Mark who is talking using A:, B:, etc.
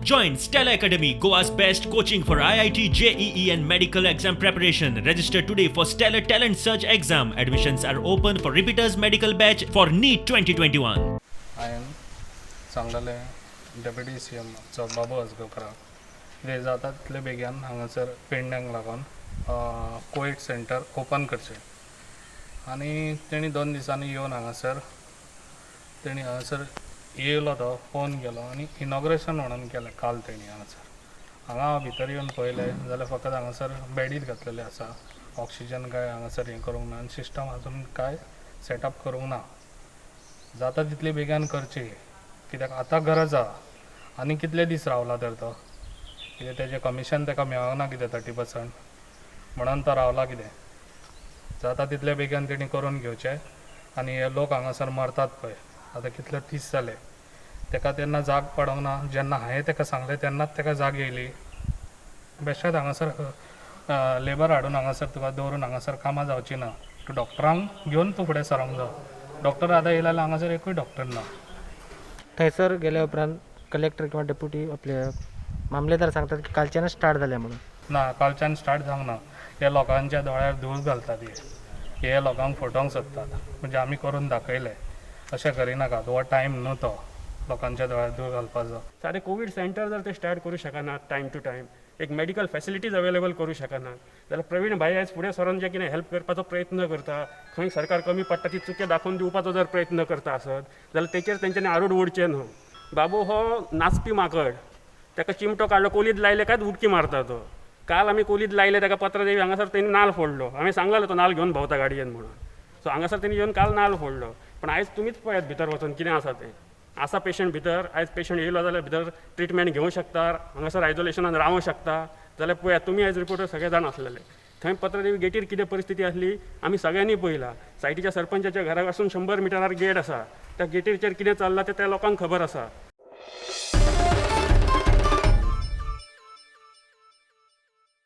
A: Join Stella Academy, Goa's best coaching for IIT, JEE and medical exam preparation. Register today for Stellar Talent Search exam. Admissions are open for repeaters medical batch for NEET 2021.
B: हांवें सांगलेले deputy CM चो बाबू आजगांवकाराक कितें जाता तितले बेगीन हांगासर पेडण्यांक लागून Covid centre open करचें आनी तेणी 2 दिसांनी येवन हांगासर तेणी हांगासर येयलो तो फोन केलो आनी इनॉग्रेशन म्हणून केलें काल तेणी हांगासर हांगा भितर येवन पळयलें जाल्यार फकत हांगासर बॅडीच घातलेले आसा ऑक्सिजन काय हांगासर हें करूंक ना आनी सिस्टम अजून काय सेटअप करूंक ना जाता तितले बेगीन करची कित्याक आतां गरज आसा आनी कितले दीस रावला तर तो कित्याक तेजें कमिशन ताका मेळोंक ना कितें 30% म्हणून तो रावला कितें जाता तितले बेगीन तेणी करून घेवचें आनी हे लोक हांगासर मरतात पळय आतां कितले दीस जाले ताका तेन्ना जाग पडोंक ना जेन्ना हांवें ताका सांगलें तेन्नाच ताका जाग येयली बेश्टेच हांगासर लेबर हाडून हांगासर तुका दवरून हांगासर कामां जावची ना तूं डॉक्टरांक घेवन तूं फुडें सरोंक जाय डॉक्टर आतां येयला जाल्यार हांगासर एकूय डॉक्टर ना
C: थंयसर गेल्या उपरांत कलेक्टर किंवा डेप्युटी आपले मामलेदार सांगतात की कालच्यान स्टार्ट जालें म्हणून
B: ना कालच्यान स्टार्ट जावंक ना हे लोकांच्या दोळ्यार धूळ घालतात हे लोकांक फटोवंक सोदतात म्हणजे आमी करून दाखयलें अशें करिनाकात हो टायम न्हू तो लोकांच्या दोळ्यार धूळ घालपाचो
D: साधे कोविड सेंटर जर ते स्टार्ट करू शकनात टायम टू टायम एक मेडिकल फॅसिलिटीज अवेलेबल करू शकनात जाल्यार प्रवीण भाई आयज फुडें सरून जे कितें हेल्प करपाचो प्रयत्न करता खंय सरकार कमी पडटा ती चुके दाखोवन दिवपाचो जर प्रयत्न करता आसत जाल्यार तेचेर तेंच्यांनी आरूड ओडचें न्हू बाबू हो नाचपी माकड ताका चिमटो काडलो कोलीद लायले काय उडकी मारता तो काल आमी कोलीद लायले ताका पत्रदेवी हांगासर तेणी नाल्ल फोडलो हांवें सांगलेलो तो नाल्ल घेवन भोंवता गाडयेन म्हणून सो हांगासर तेणी येवन काल नाल्ल फोडलो पण आयज तुमीच पळयात भितर वचून कितें आसा तें आसा पेशंट भितर आयज पेशंट येयलो जाल्यार भितर ट्रिटमेंट घेवंक शकता हांगासर आयसोलेशनान रावंक शकता जाल्यार पळयात तुमी आयज रिपोर्टर सगळे जाण आसलेले थंय पत्रदेवी गेटीर कितें परिस्थिती आसली आमी सगळ्यांनी पळयला सायटीच्या सरपंचाच्या घरा पासून 100 मिटरार गेट आसा त्या गेटीचेर कितें चल्लां तें त्या लोकांक खबर आसा